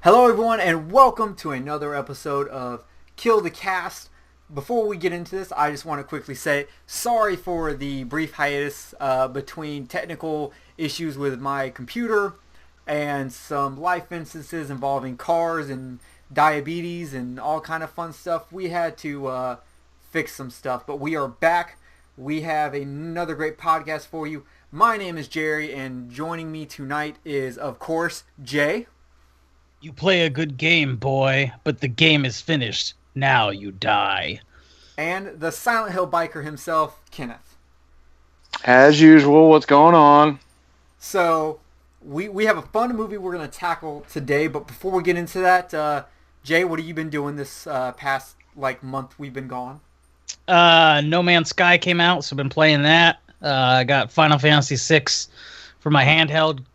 Hello everyone and welcome to another episode of Kill the Cast. Before we get into this, I just want to quickly say sorry for the brief hiatus between technical issues with my computer and some life instances involving cars and diabetes and all kind of fun stuff. We had to fix some stuff, but we are back. We have another great podcast for you. My name is Jerry, and joining me tonight is, of course, Jay. You play a good game, boy, but the game is finished. Now you die. And the Silent Hill biker himself, Kenneth. As usual, what's going on? So, we have a fun movie we're going to tackle today, but before we get into that, Jay, what have you been doing this past, month we've been gone? No Man's Sky came out, so I've been playing that. I got Final Fantasy VI for my handheld.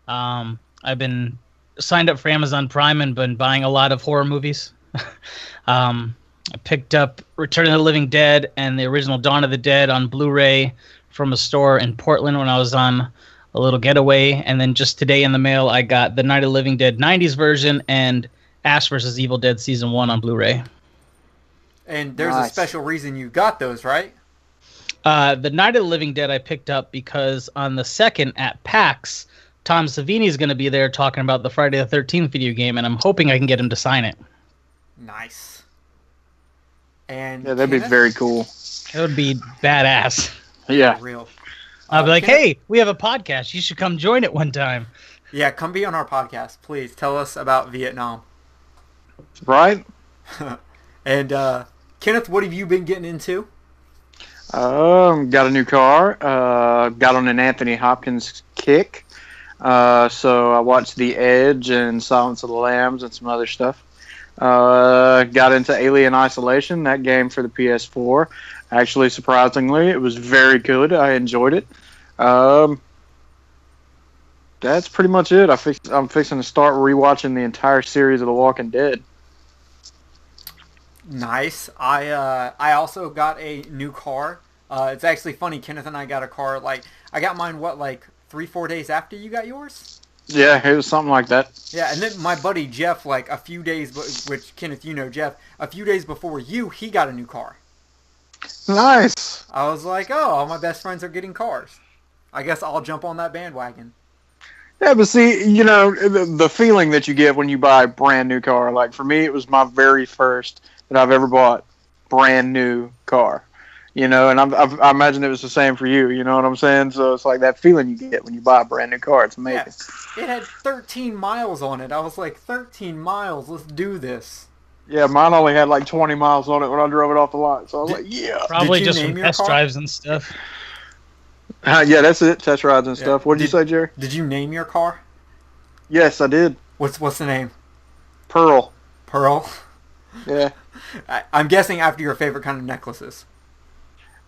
I've been signed up for Amazon Prime and been buying a lot of horror movies. I picked up Return of the Living Dead and the original Dawn of the Dead on Blu-ray from a store in Portland when I was on a little getaway. And then just today in the mail, I got the Night of the Living Dead 90s version and Ash vs. Evil Dead Season 1 on Blu-ray. And there's a special reason you got those, right? The Night of the Living Dead I picked up because on the 2nd at PAX, Tom Savini is going to be there talking about the Friday the 13th video game, and I'm hoping I can get him to sign it. Nice. And yeah, that'd be very cool. That would be badass. Yeah. Real. I'll be like, hey, we have a podcast. You should come join it one time. Yeah, come be on our podcast. Please tell us about Vietnam. Right? And Kenneth, what have you been getting into? Got a new car. Got on an Anthony Hopkins kick. So I watched The Edge and Silence of the Lambs and some other stuff. Got into Alien Isolation, that game for the PS4. Actually, surprisingly, it was very good. I enjoyed it. That's pretty much it. I'm fixing to start rewatching the entire series of The Walking Dead. Nice. I also got a new car. It's actually funny. Kenneth and I got a car. I got mine. 3-4 days after you got yours? Yeah, it was something like that. Yeah, and then my buddy Jeff, a few days, which Kenneth, you know Jeff, a few days before you, he got a new car. Nice. I was like, oh, all my best friends are getting cars. I guess I'll jump on that bandwagon. Yeah, but see, the feeling that you get when you buy a brand new car, like for me, it was my very first that I've ever bought brand new car. And I imagine it was the same for you. You know what I'm saying? So it's like that feeling you get when you buy a brand new car. It's amazing. Yeah. It had 13 miles on it. I was like, 13 miles. Let's do this. Yeah, mine only had 20 miles on it when I drove it off the lot. So I was like, yeah. Probably just from test drives and stuff. Yeah, that's it. Test rides and stuff. What did you say, Jerry? Did you name your car? Yes, I did. What's the name? Pearl. Pearl? Yeah. I'm guessing after your favorite kind of necklaces.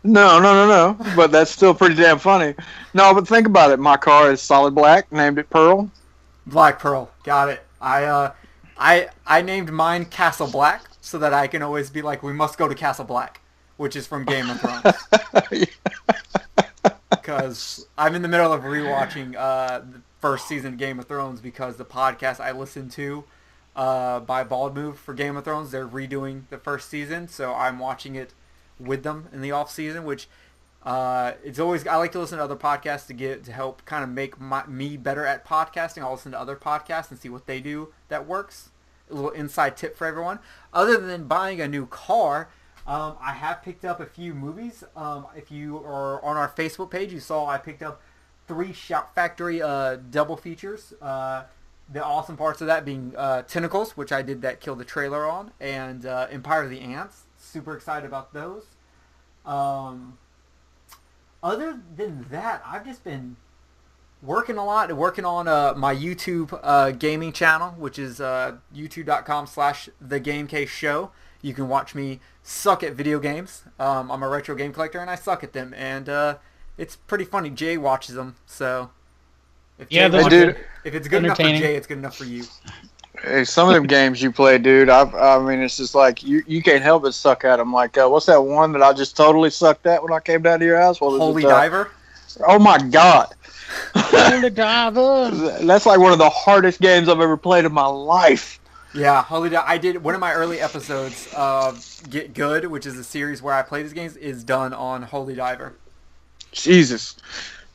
No. But that's still pretty damn funny. No, but think about it. My car is solid black. Named it Pearl. Black Pearl. Got it. I named mine Castle Black so that I can always be like, we must go to Castle Black, which is from Game of Thrones. Because I'm in the middle of rewatching the first season of Game of Thrones because the podcast I listen to by Bald Move for Game of Thrones, they're redoing the first season, so I'm watching it with them in the off season, which it's always, I like to listen to other podcasts to help kind of make me better at podcasting. I'll listen to other podcasts and see what they do that works. A little inside tip for everyone. Other than buying a new car, I have picked up a few movies. If you are on our Facebook page, you saw I picked up 3 Shout Factory double features. The awesome parts of that being Tentacles, which I did that Kill the Trailer on, and Empire of the Ants. Super excited about those. Other than that, I've just been working a lot, working on my YouTube gaming channel, which is youtube.com/thegamecaseshow. You can watch me suck at video games. I'm a retro game collector, and I suck at them. And it's pretty funny. Jay watches them, so if it's good enough for Jay, it's good enough for you. Hey, some of them games you play, dude, I mean, it's just like, you can't help but suck at them. Like, what's that one that I just totally sucked at when I came down to your house? Holy Diver? Oh, my God. Holy Diver. That's like one of the hardest games I've ever played in my life. Yeah, Holy Diver. I did one of my early episodes of Get Good, which is a series where I play these games, is done on Holy Diver. Jesus.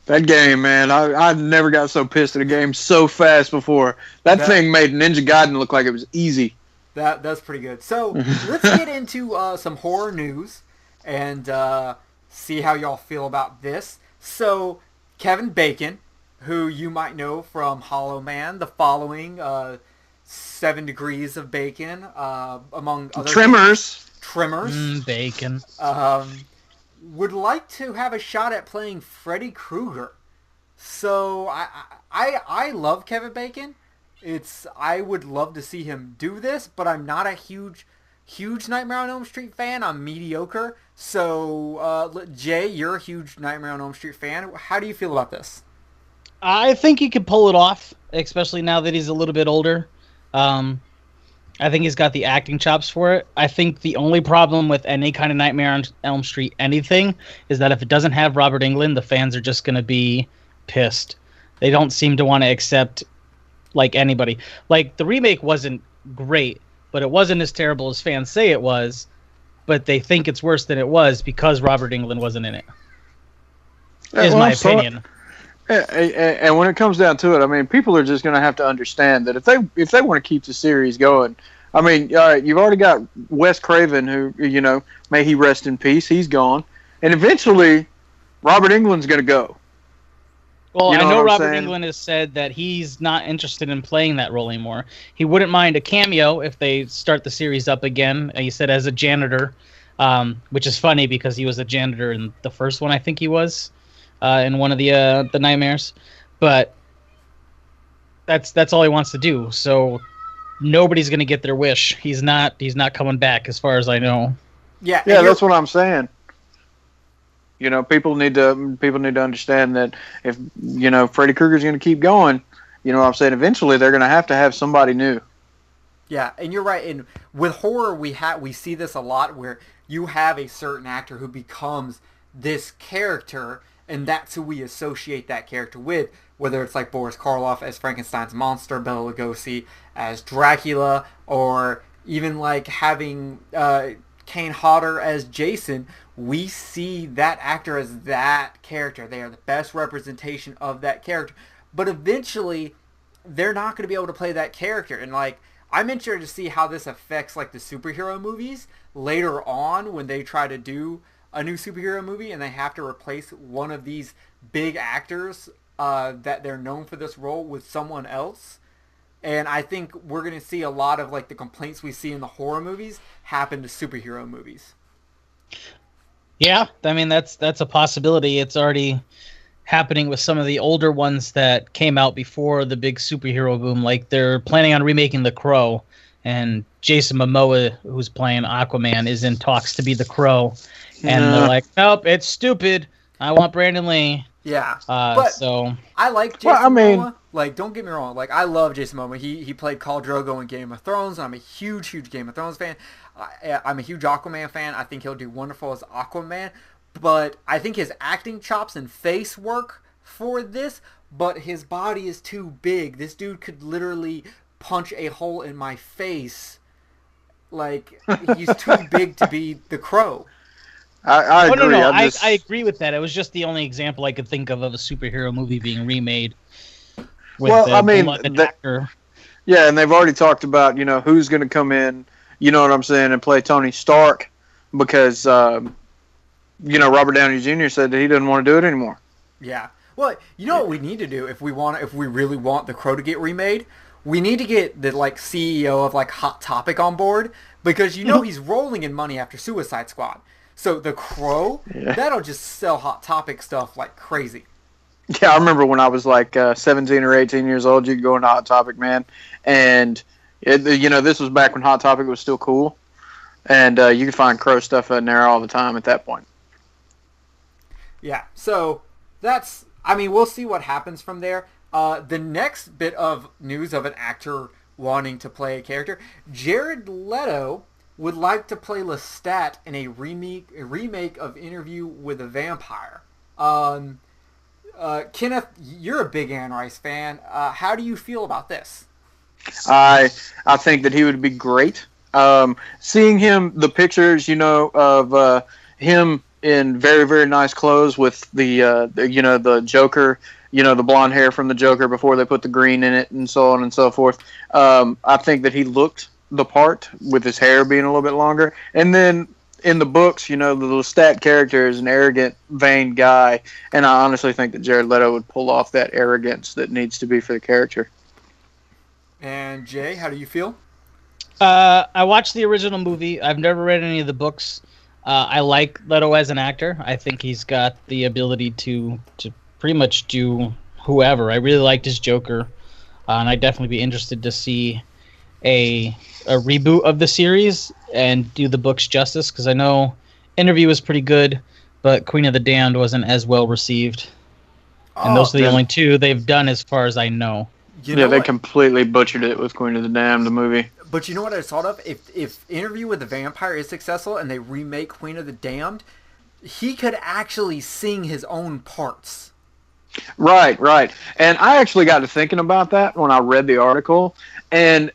That game, man, I never got so pissed at a game so fast before. That thing made Ninja Gaiden look like it was easy. That's pretty good. So let's get into some horror news and see how y'all feel about this. So Kevin Bacon, who you might know from Hollow Man, The Following, 7 Degrees of Bacon, among other Tremors. Bacon. Would like to have a shot at playing Freddy Krueger. So I love Kevin Bacon. I would love to see him do this, but I'm not a huge Nightmare on Elm Street fan. I'm mediocre. So Jay, you're a huge Nightmare on Elm Street fan. How do you feel about this? I think he could pull it off, especially now that he's a little bit older. I think he's got the acting chops for it. I think the only problem with any kind of Nightmare on Elm Street anything is that if it doesn't have Robert Englund, the fans are just going to be pissed. They don't seem to want to accept like anybody. Like the remake wasn't great, but it wasn't as terrible as fans say it was, but they think it's worse than it was because Robert Englund wasn't in it. Is my opinion. And when it comes down to it, I mean, people are just going to have to understand that if they want to keep the series going, I mean, you've already got Wes Craven, who, you know, may he rest in peace. He's gone, and eventually, Robert Englund's going to go. Well, you know I know Robert saying? Englund has said that he's not interested in playing that role anymore. He wouldn't mind a cameo if they start the series up again. He said as a janitor, which is funny because he was a janitor in the first one. I think he was. In one of the nightmares, but that's all he wants to do. So nobody's gonna get their wish. He's not coming back, as far as I know. Yeah, that's what I'm saying. You know, people need to understand that if you know Freddy Krueger's gonna keep going, you know what I'm saying. Eventually, they're gonna have somebody new. Yeah, and you're right. And with horror, we see this a lot where you have a certain actor who becomes this character. And that's who we associate that character with, whether it's like Boris Karloff as Frankenstein's monster, Bela Lugosi as Dracula, or even like having Kane Hodder as Jason. We see that actor as that character. They are the best representation of that character. But eventually, they're not going to be able to play that character. And like, I'm interested to see how this affects like the superhero movies later on when they try to do a new superhero movie and they have to replace one of these big actors that they're known for this role with someone else. And I think we're going to see a lot of like the complaints we see in the horror movies happen to superhero movies. Yeah, I mean that's a possibility. It's already happening with some of the older ones that came out before the big superhero boom. Like they're planning on remaking The Crow, and Jason Momoa, who's playing Aquaman, is in talks to be the Crow. And they're like, nope, it's stupid. I want Brandon Lee. Yeah, but so I like Jason Momoa. Like, don't get me wrong. Like, I love Jason Momoa. He played Khal Drogo in Game of Thrones. And I'm a huge Game of Thrones fan. I'm a huge Aquaman fan. I think he'll do wonderful as Aquaman. But I think his acting chops and face work for this. But his body is too big. This dude could literally punch a hole in my face. Like, he's too big to be the Crow. I agree. No. I agree with that. It was just the only example I could think of a superhero movie being remade. Well, I mean, yeah, and they've already talked about, you know, who's going to come in, you know what I'm saying, and play Tony Stark because, you know, Robert Downey Jr. said that he doesn't want to do it anymore. Yeah. Well, you know what we need to do if we really want The Crow to get remade? We need to get the like CEO of like Hot Topic on board because you know he's rolling in money after Suicide Squad. So The Crow, that'll just sell Hot Topic stuff like crazy. Yeah, I remember when I was like 17 or 18 years old, you could go into Hot Topic, man. And, you know, this was back when Hot Topic was still cool. And you could find Crow stuff in there all the time at that point. Yeah, so that's, I mean, we'll see what happens from there. The next bit of news of an actor wanting to play a character, Jared Leto would like to play Lestat in a remake of Interview with a Vampire. Kenneth, you're a big Anne Rice fan. How do you feel about this? I think that he would be great. Seeing him, the pictures, of him in very, very nice clothes with the Joker, the blonde hair from the Joker before they put the green in it and so on and so forth. I think that he looked the part with his hair being a little bit longer. And then in the books, the Lestat character is an arrogant, vain guy. And I honestly think that Jared Leto would pull off that arrogance that needs to be for the character. And Jay, how do you feel? I watched the original movie. I've never read any of the books. I like Leto as an actor. I think he's got the ability to pretty much do whoever. I really liked his Joker, and I'd definitely be interested to see a reboot of the series and do the books justice, because I know Interview was pretty good, but Queen of the Damned wasn't as well received. And those are the only two they've done as far as I know. They completely butchered it with Queen of the Damned, the movie. But you know what I thought of? If Interview with the Vampire is successful and they remake Queen of the Damned, he could actually sing his own parts. Right. And I actually got to thinking about that when I read the article. And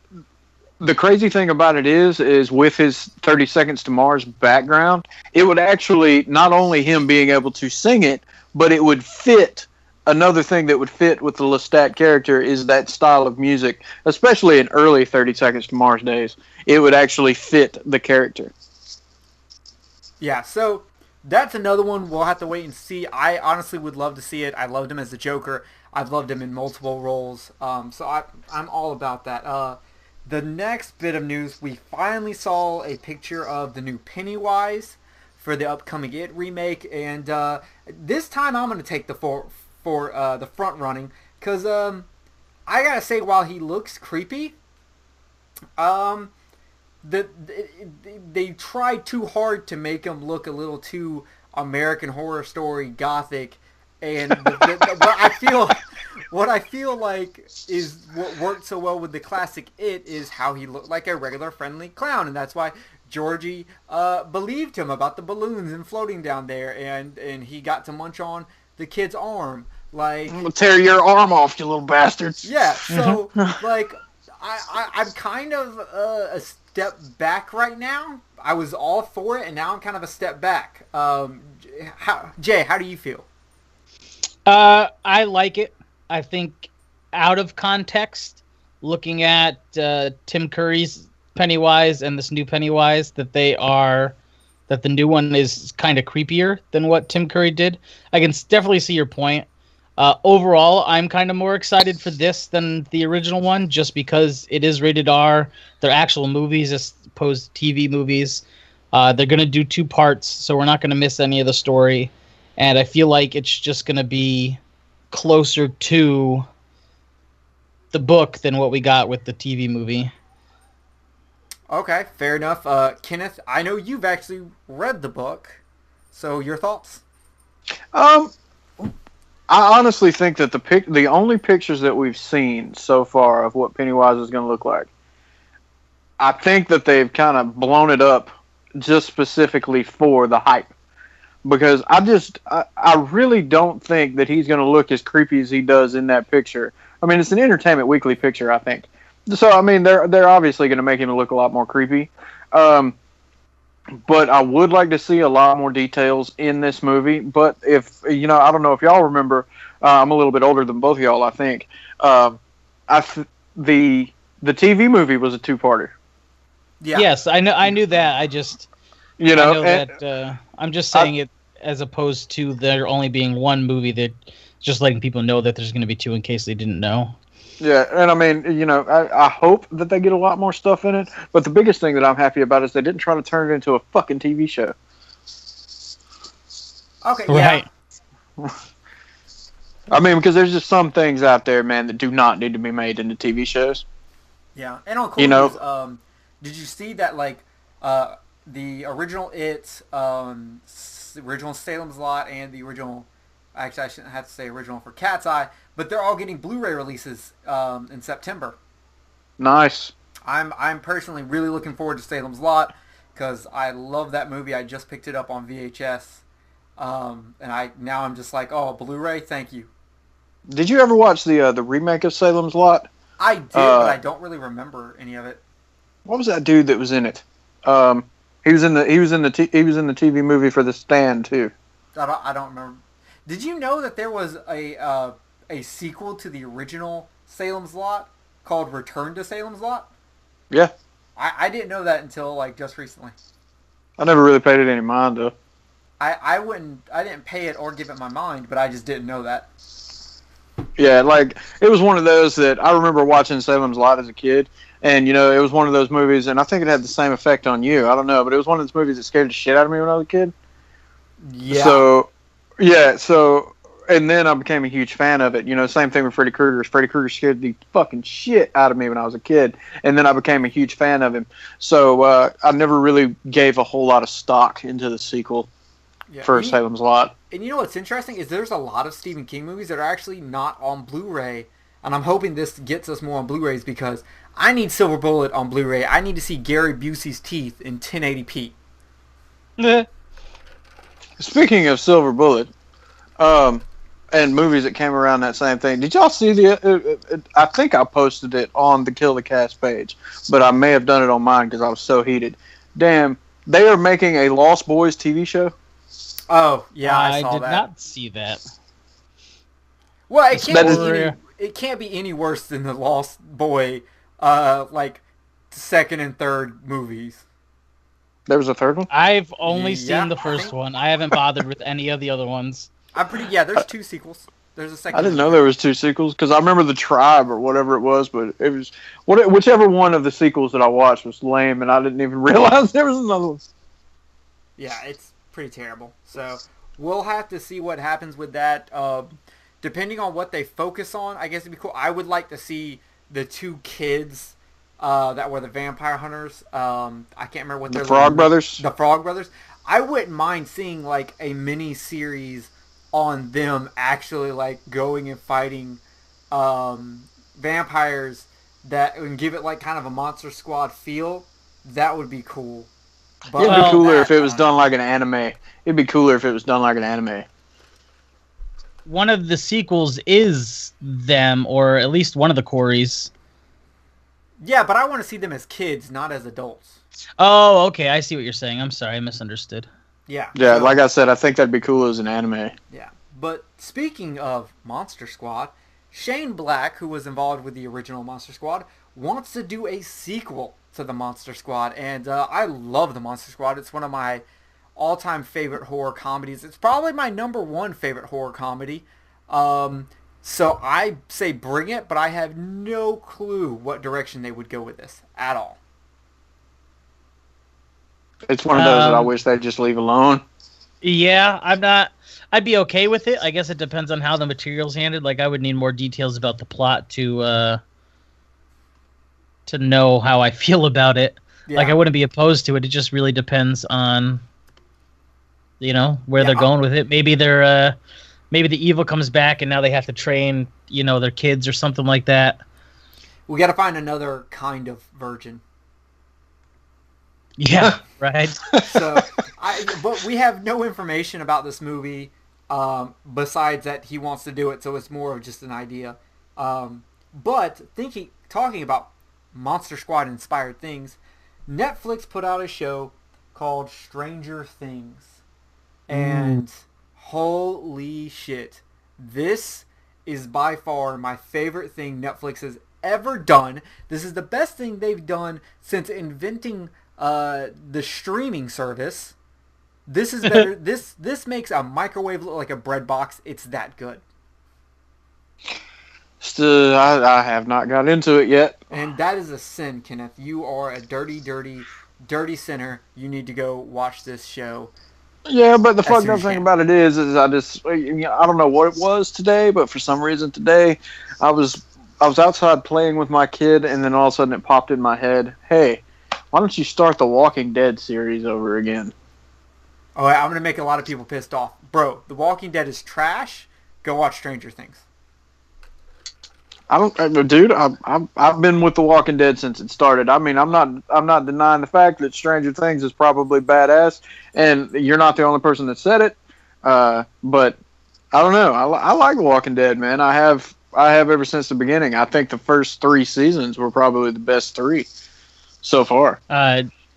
the crazy thing about it is with his 30 Seconds to Mars background, it would actually, not only him being able to sing it, but it would fit. Another thing that would fit with the Lestat character is that style of music, especially in early 30 Seconds to Mars days. It would actually fit the character. Yeah, so that's another one we'll have to wait and see. I honestly would love to see it. I loved him as the Joker. I've loved him in multiple roles. So I'm all about that. The next bit of news, we finally saw a picture of the new Pennywise for the upcoming It remake. And this time I'm going to take the for the front running, because I gotta say, while he looks creepy, they tried too hard to make him look a little too American Horror Story gothic, and what I feel like is what worked so well with the classic It is how he looked like a regular friendly clown, and that's why Georgie believed him about the balloons and floating down there, and he got to munch on the kid's arm. Like, I'm gonna tear your arm off, you little bastards. Yeah, so like I'm kind of a step back right now. I was all for it, and now I'm kind of a step back. Jay, how do you feel? I like it. I think out of context, looking at Tim Curry's Pennywise and this new Pennywise, that the new one is kind of creepier than what Tim Curry did. I can definitely see your point. Overall, I'm kind of more excited for this than the original one, just because it is rated R. They're actual movies as opposed to TV movies. They're going to do 2 parts, so we're not going to miss any of the story. And I feel like it's just going to be closer to the book than what we got with the TV movie. Okay, fair enough. Kenneth, I know you've actually read the book, so your thoughts? I honestly think that the only pictures that we've seen so far of what Pennywise is going to look like, I think that they've kind of blown it up just specifically for the hype. Because I really don't think that he's going to look as creepy as he does in that picture. I mean, it's an Entertainment Weekly picture, I think. So, I mean, they're obviously going to make him look a lot more creepy. But I would like to see a lot more details in this movie. But if, I don't know if y'all remember, I'm a little bit older than both of y'all, I think. The TV movie was a 2-parter. Yeah. Yes, I knew that. I know that I'm just saying it as opposed to there only being one movie, that just letting people know that there's going to be 2 in case they didn't know. Yeah, and I mean, I hope that they get a lot more stuff in it, but the biggest thing that I'm happy about is they didn't try to turn it into a fucking TV show. Okay, right. Yeah. I mean, because there's just some things out there, man, that do not need to be made into TV shows. Yeah, and on cool news, did you see that, like, the original original Salem's Lot and the original, actually I shouldn't have to say original for Cat's Eye, but they're all getting Blu-ray releases in September. Nice. I'm personally really looking forward to Salem's Lot because I love that movie. I just picked it up on VHS, Now I'm just like, oh, Blu-ray, thank you. Did you ever watch the remake of Salem's Lot? I did, but I don't really remember any of it. What was that dude that was in it? He was in the TV movie for The Stand too. I don't remember. Did you know that there was a sequel to the original Salem's Lot called Return to Salem's Lot? Yeah. I didn't know that until like just recently. I never really paid it any mind though. I didn't pay it or give it my mind, but I just didn't know that. Yeah, like it was one of those that I remember watching Salem's Lot as a kid, and it was one of those movies, and I think it had the same effect on you. I don't know, but it was one of those movies that scared the shit out of me when I was a kid. Yeah. So, and then I became a huge fan of it. Same thing with Freddy Krueger. Freddy Krueger scared the fucking shit out of me when I was a kid, and then I became a huge fan of him. So I never really gave a whole lot of stock into the sequel for Salem's Lot. And you know what's interesting is there's a lot of Stephen King movies that are actually not on Blu-ray, and I'm hoping this gets us more on Blu-rays because I need Silver Bullet on Blu-ray. I need to see Gary Busey's teeth in 1080p. Speaking of Silver Bullet, and movies that came around that same thing, did y'all see I think I posted it on the Kill the Cast page, but I may have done it on mine because I was so heated. Damn, they are making a Lost Boys TV show. Oh, yeah, I saw that. I did not see that. Well, it can't be any worse than the Lost Boy, second and third movies. There was a third one? I've only seen the first one. I haven't bothered with any of the other ones. There's two sequels. There's a second. I didn't know there was two sequels because I remember The Tribe or whatever it was, but it was whichever one of the sequels that I watched was lame, and I didn't even realize there was another one. Yeah, it's pretty terrible. So we'll have to see what happens with that. Depending on what they focus on, I guess it'd be cool. I would like to see the two kids that were the vampire hunters. I can't remember what the Frog Brothers. The Frog Brothers. I wouldn't mind seeing like a mini series on them actually like going and fighting vampires and give it like kind of a Monster Squad feel. That would be cool. But it'd be cooler if it was done like an anime. It'd be cooler if it was done like an anime. One of the sequels is them, or at least one of the Coreys. Yeah, but I want to see them as kids, not as adults. Oh, okay. I see what you're saying. I'm sorry. I misunderstood. Yeah. Yeah, like I said, I think that'd be cool as an anime. Yeah. But speaking of Monster Squad, Shane Black, who was involved with the original Monster Squad, wants to do a sequel to the Monster Squad. And I love the Monster Squad. It's one of my all-time favorite horror comedies. It's probably my number one favorite horror comedy. So I say bring it, but I have no clue what direction they would go with this at all. It's one of those that I wish they'd just leave alone. Yeah, I'd be okay with it. I guess it depends on how the material's handled. Like, I would need more details about the plot to know how I feel about it. Yeah. Like, I wouldn't be opposed to it. It just really depends on, where they're going with it. Maybe maybe the evil comes back and now they have to train, their kids or something like that. We got to find another kind of virgin. Yeah, right. But we have no information about this movie besides that he wants to do it, so it's more of just an idea. But talking about Monster Squad inspired things, Netflix put out a show called Stranger Things, and holy shit, this is by far my favorite thing Netflix has ever done. This is the best thing they've done since inventing the streaming service. This is better. This makes a microwave look like a bread box. It's that good. Still, I have not got into it yet. And that is a sin, Kenneth. You are a dirty, dirty, dirty sinner. You need to go watch this show. Yeah, but the fucked up thing about it is I don't know what it was today, but for some reason today, I was outside playing with my kid, and then all of a sudden it popped in my head, hey, why don't you start the Walking Dead series over again? Oh, I'm going to make a lot of people pissed off. Bro, The Walking Dead is trash. Go watch Stranger Things. Dude, I've been with The Walking Dead since it started. I mean, I'm not denying the fact that Stranger Things is probably badass, and you're not the only person that said it. But I don't know. I like Walking Dead, man. I have ever since the beginning. I think the first 3 seasons were probably the best 3 so far.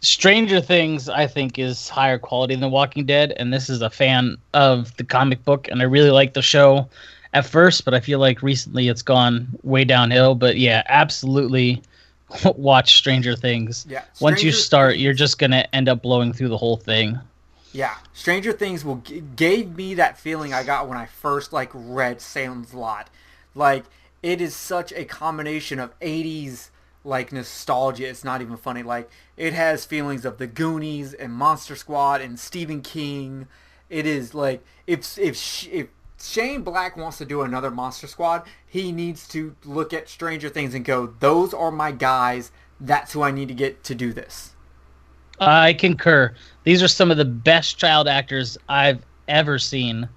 Stranger Things, I think, is higher quality than Walking Dead, and this is a fan of the comic book, and I really like the show at first, but I feel like recently it's gone way downhill. But yeah, absolutely watch Stranger Things. Yeah, Once you start, you're just going to end up blowing through the whole thing. Yeah, Stranger Things gave me that feeling I got when I first read Salem's Lot. It is such a combination of 80s nostalgia. It's not even funny. It has feelings of the Goonies and Monster Squad and Stephen King. It is if Shane Black wants to do another Monster Squad, he needs to look at Stranger Things and go, those are my guys. That's who I need to get to do this. I concur. These are some of the best child actors I've ever seen.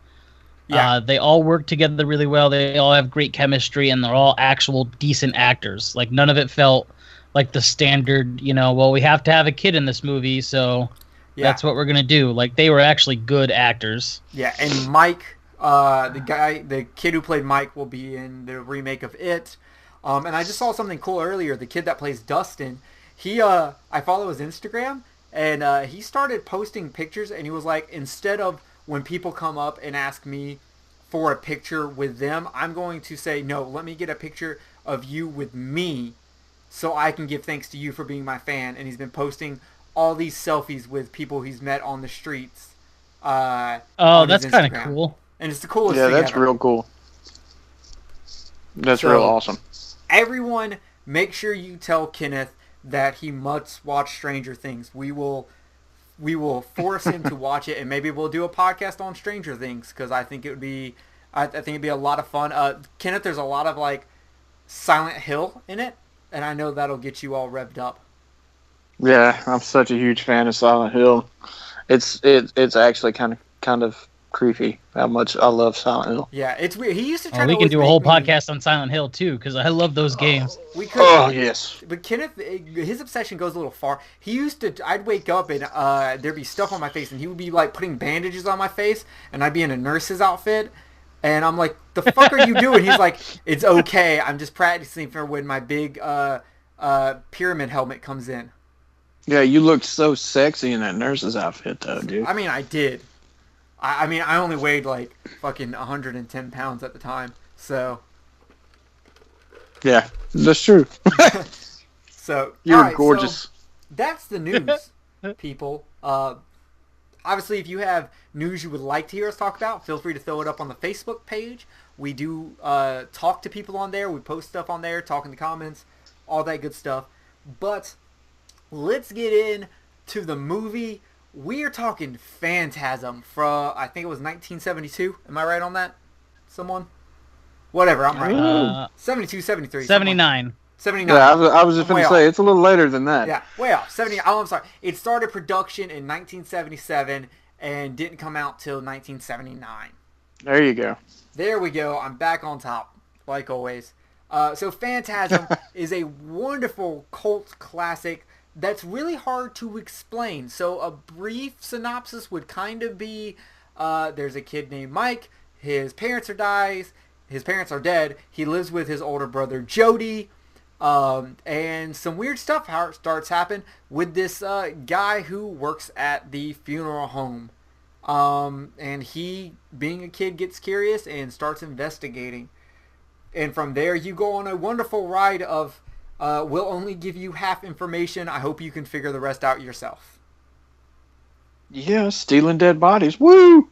Yeah. They all work together really well. They all have great chemistry, and they're all actual decent actors. None of it felt like the standard, well, we have to have a kid in this movie, so that's what we're going to do. They were actually good actors. Yeah, and Mike, the kid who played Mike will be in the remake of It. And I just saw something cool earlier. The kid that plays Dustin, I follow his Instagram, and he started posting pictures, and he was like, instead of when people come up and ask me for a picture with them, I'm going to say, no, let me get a picture of you with me so I can give thanks to you for being my fan. And he's been posting all these selfies with people he's met on the streets. That's kind of cool. And it's the coolest thing ever. Yeah, that's real cool. That's real awesome. Everyone, make sure you tell Kenneth that he must watch Stranger Things. We will force him to watch it, and maybe we'll do a podcast on Stranger Things, because I think it'd be a lot of fun. Kenneth, there's a lot of Silent Hill in it, and I know that'll get you all revved up. Yeah, I'm such a huge fan of Silent Hill. It's actually kind of creepy how much I love Silent Hill. Yeah, it's weird. He used to try to. We can do a whole podcast on Silent Hill too, because I love those games. We could. Oh yes. But Kenneth, his obsession goes a little far. He used to. I'd wake up and there'd be stuff on my face, and he would be putting bandages on my face, and I'd be in a nurse's outfit, and I'm like, "The fuck are you doing?" He's like, "It's okay. I'm just practicing for when my big pyramid helmet comes in." Yeah, you looked so sexy in that nurse's outfit, though, dude. I mean, I did. I only weighed fucking 110 pounds at the time, so. Yeah, that's true. So you're right, gorgeous. So that's the news, people. Obviously, if you have news you would like to hear us talk about, feel free to throw it up on the Facebook page. We do talk to people on there. We post stuff on there, talk in the comments, all that good stuff. But let's get into the movie. We are talking Phantasm from, I think it was 1972. Am I right on that? Someone? Whatever, I'm right. 72, 73. 79. 79. Yeah, I was just going to say, it's a little later than that. Yeah, way off. 70. Oh, I'm sorry. It started production in 1977 and didn't come out till 1979. There you go. There we go. I'm back on top, like always. So Phantasm is a wonderful cult classic that's really hard to explain. So a brief synopsis would kind of be, there's a kid named Mike. His parents are dead. He lives with his older brother Jody. And some weird stuff starts happening with this guy who works at the funeral home. And he, being a kid, gets curious and starts investigating. And from there, you go on a wonderful ride of, we'll only give you half information. I hope you can figure the rest out yourself. Yeah, stealing dead bodies. Woo!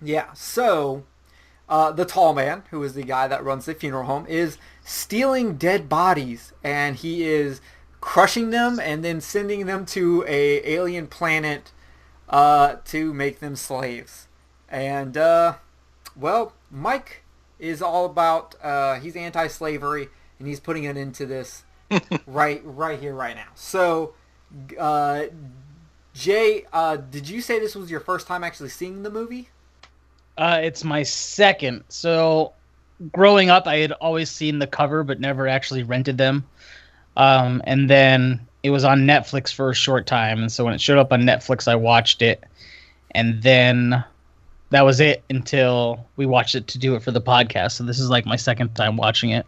Yeah, so the tall man, who is the guy that runs the funeral home, is stealing dead bodies. And he is crushing them and then sending them to a alien planet to make them slaves. And, well, Mike is all about, he's anti-slavery, and he's putting it into this right here, right now. So, Jay, did you say this was your first time actually seeing the movie? It's my second. So, growing up, I had always seen the cover, but never actually rented them. And then it was on Netflix for a short time, and so when it showed up on Netflix, I watched it. And then that was it until we watched it to do it for the podcast. So this is like my second time watching it.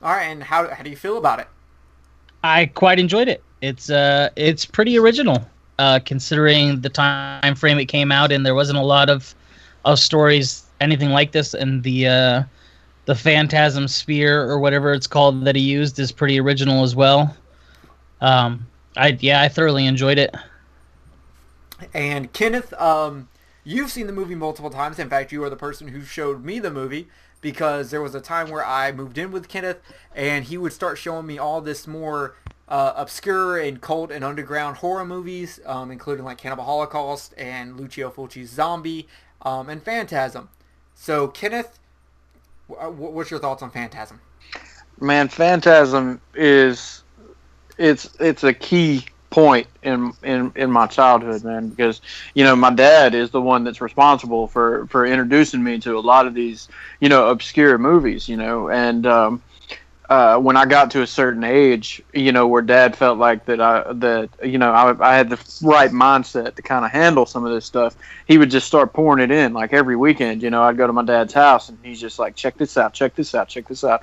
All right, and how do you feel about it? I quite enjoyed it. It's pretty original, considering the time frame it came out in. There wasn't a lot of stories anything like this, and the Phantasm spear or whatever it's called that he used is pretty original as well. I thoroughly enjoyed it. And Kenneth, you've seen the movie multiple times. In fact, you are the person who showed me the movie, because there was a time where I moved in with Kenneth, and he would start showing me all this more obscure and cult and underground horror movies, including like Cannibal Holocaust and Lucio Fulci's Zombie, and Phantasm. So, Kenneth, what's your thoughts on Phantasm? Man, Phantasm is it's a key point in my childhood, man, because my dad is the one that's responsible for introducing me to a lot of these obscure movies, and when I got to a certain age, where Dad felt like that I had the right mindset to kind of handle some of this stuff, he would just start pouring it in like every weekend. I'd go to my dad's house and he's just like, check this out, check this out, check this out,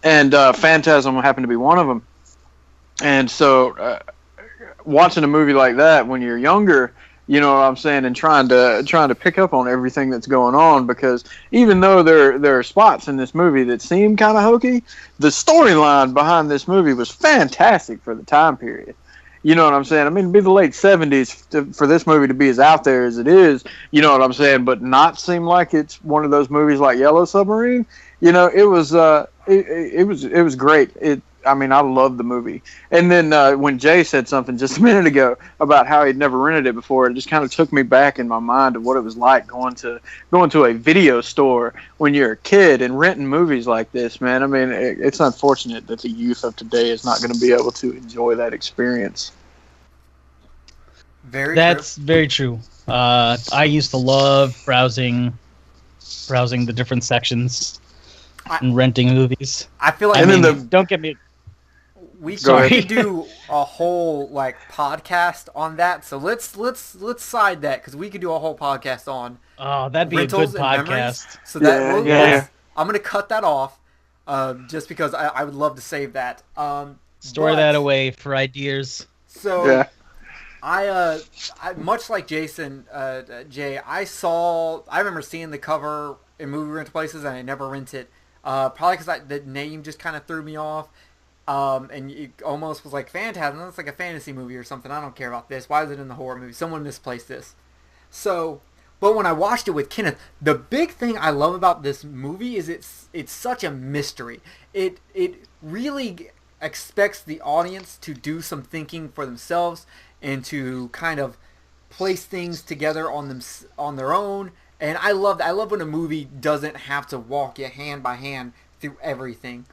and Phantasm happened to be one of them. And so watching a movie like that when you're younger, you know what I'm saying, and trying to pick up on everything that's going on, because even though there are spots in this movie that seem kind of hokey, the storyline behind this movie was fantastic for the time period. You know what I'm saying? I mean, it'd be the late 70s for this movie to be as out there as it is, you know what I'm saying, but not seem like it's one of those movies like Yellow Submarine. It was it was great. I love the movie. And then when Jay said something just a minute ago about how he'd never rented it before, it just kind of took me back in my mind of what it was like going to a video store when you're a kid and renting movies like this, man. I mean, it's unfortunate that the youth of today is not going to be able to enjoy that experience. That's very true. I used to love browsing the different sections and renting movies. I feel like don't get me. We could do a whole podcast on that. So let's side that, because we could do a whole podcast on. Oh, that'd be a good podcast. Memories. So that I'm gonna cut that off, just because I would love to save that. Store that away for ideas. So yeah. I much like Jason, Jay, I remember seeing the cover in movie rental places, and I never rented. Probably because the name just kind of threw me off. And it almost was like Phantasm. It's like a fantasy movie or something. I don't care about this. Why is it in the horror movie? Someone misplaced this. So, but when I watched it with Kenneth, the big thing I love about this movie is it's such a mystery. It really expects the audience to do some thinking for themselves and to kind of place things together on their own. And I love when a movie doesn't have to walk you hand by hand through everything.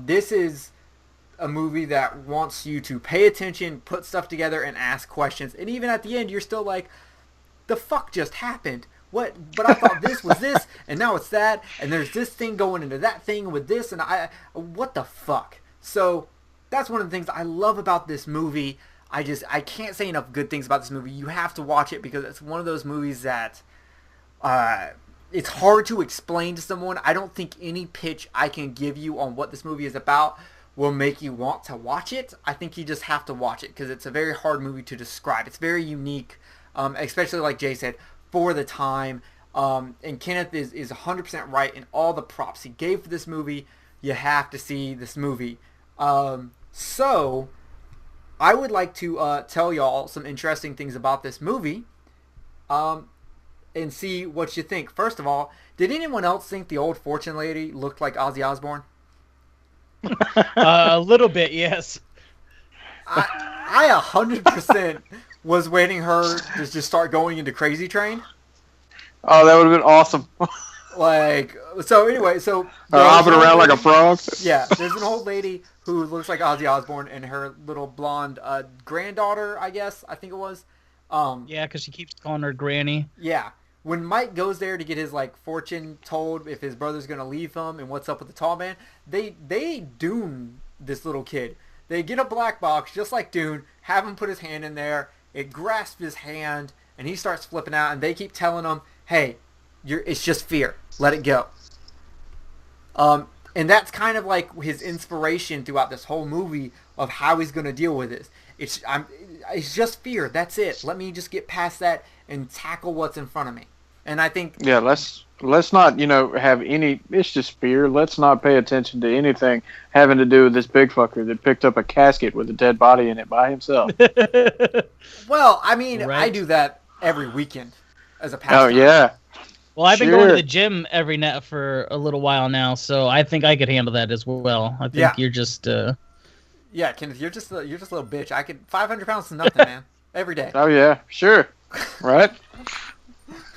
This is a movie that wants you to pay attention, put stuff together, and ask questions. And even at the end, you're still like, the fuck just happened? What? But I thought this was this, and now it's that, and there's this thing going into that thing with this, and what the fuck? So that's one of the things I love about this movie. I can't say enough good things about this movie. You have to watch it, because it's one of those movies that it's hard to explain to someone. I don't think any pitch I can give you on what this movie is about will make you want to watch it. I think you just have to watch it, because it's a very hard movie to describe. It's very unique, especially like Jay said, for the time. And Kenneth is 100% right in all the props he gave for this movie. You have to see this movie. So I would like to tell y'all some interesting things about this movie, and see what you think. First of all, did anyone else think the old fortune lady looked like Ozzy Osbourne? A little bit, yes. I 100% was waiting her to just start going into Crazy Train. Oh, that would have been awesome. So hopping around like a frog. Yeah, there's an old lady who looks like Ozzy Osbourne, and her little blonde granddaughter, I think it was. Yeah, because she keeps calling her Granny. Yeah. When Mike goes there to get his fortune told if his brother's gonna leave him and what's up with the tall man, they Dune this little kid. They get a black box just like Dune, have him put his hand in there, it grasps his hand, and he starts flipping out, and they keep telling him, hey, It's just fear. Let it go. And that's kind of like his inspiration throughout this whole movie of how he's going to deal with this. It's just fear. That's it. Let me just get past that and tackle what's in front of me. And I think let's not have any. It's just fear. Let's not pay attention to anything having to do with this big fucker that picked up a casket with a dead body in it by himself. Well, I mean, Right. I do that every weekend as a pastime. Oh yeah. Well, I've been going to the gym every night for a little while now, so I think I could handle that as well. I think you're just. Yeah, Kenneth, you're just a little bitch. 500 pounds is nothing, man. Every day. Oh yeah, sure. Right.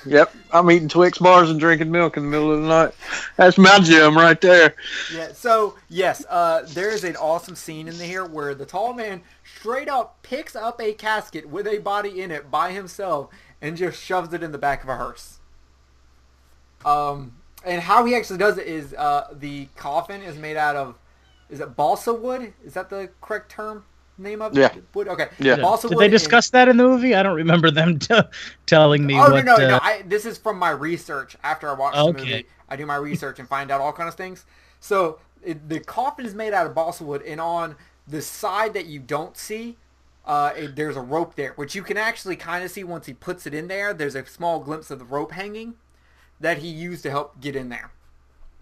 Yep, I'm eating Twix bars and drinking milk in the middle of the night. That's my gym right there. Yeah. So yes, there is an awesome scene in here where the tall man straight up picks up a casket with a body in it by himself and just shoves it in the back of a hearse. And how he actually does it is the coffin is made out of, is it balsa wood? Is that the correct name of it? Yeah. Wood? Okay. Yeah. Balsa Did wood they discuss that in the movie? I don't remember them telling me. Oh, what, no. This is from my research after I watched the Okay. movie. I do my research and find out all kinds of things. So the coffin is made out of balsa wood, and on the side that you don't see, there's a rope there, which you can actually kind of see once he puts it in there. There's a small glimpse of the rope hanging that he used to help get in there.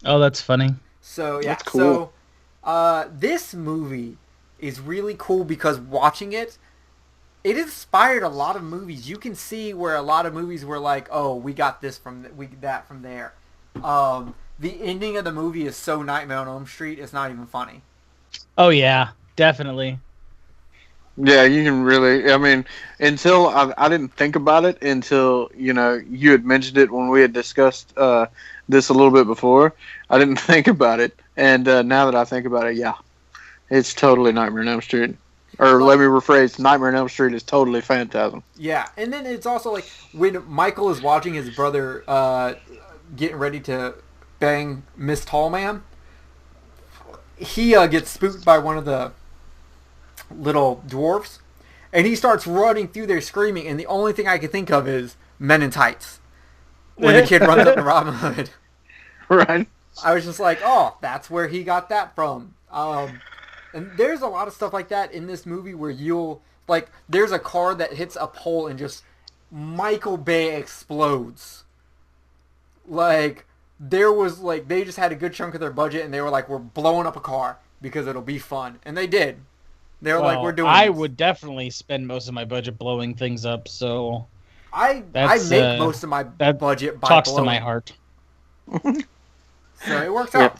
Oh, that's funny. So yeah, That's cool. So this movie is really cool because watching it inspired a lot of movies. You can see where a lot of movies were like, oh, we got this from that from there. The ending of the movie is so Nightmare on Elm Street, it's not even funny. Oh yeah, definitely. Yeah, you can really. I mean, until I didn't think about it until you had mentioned it when we had discussed this a little bit before. I didn't think about it, and now that I think about it, yeah, it's totally Nightmare on Elm Street. Or let me rephrase: Nightmare on Elm Street is totally Phantasm. Yeah, and then it's also like when Michael is watching his brother getting ready to bang Miss Tallman, he gets spooked by one of the little dwarves, and he starts running through there screaming, and the only thing I can think of is Men in Tights when the kid runs up to Robin Hood. Right. I was just like, oh, that's where he got that from. And there's a lot of stuff like that in this movie where there's a car that hits a pole and just Michael Bay explodes. Like, they just had a good chunk of their budget, and they were like, we're blowing up a car because it'll be fun. And they did. They were like, we're doing I this. would definitely spend most of my budget blowing things up, so I make most of my budget by talks blowing. to my heart. So it works out.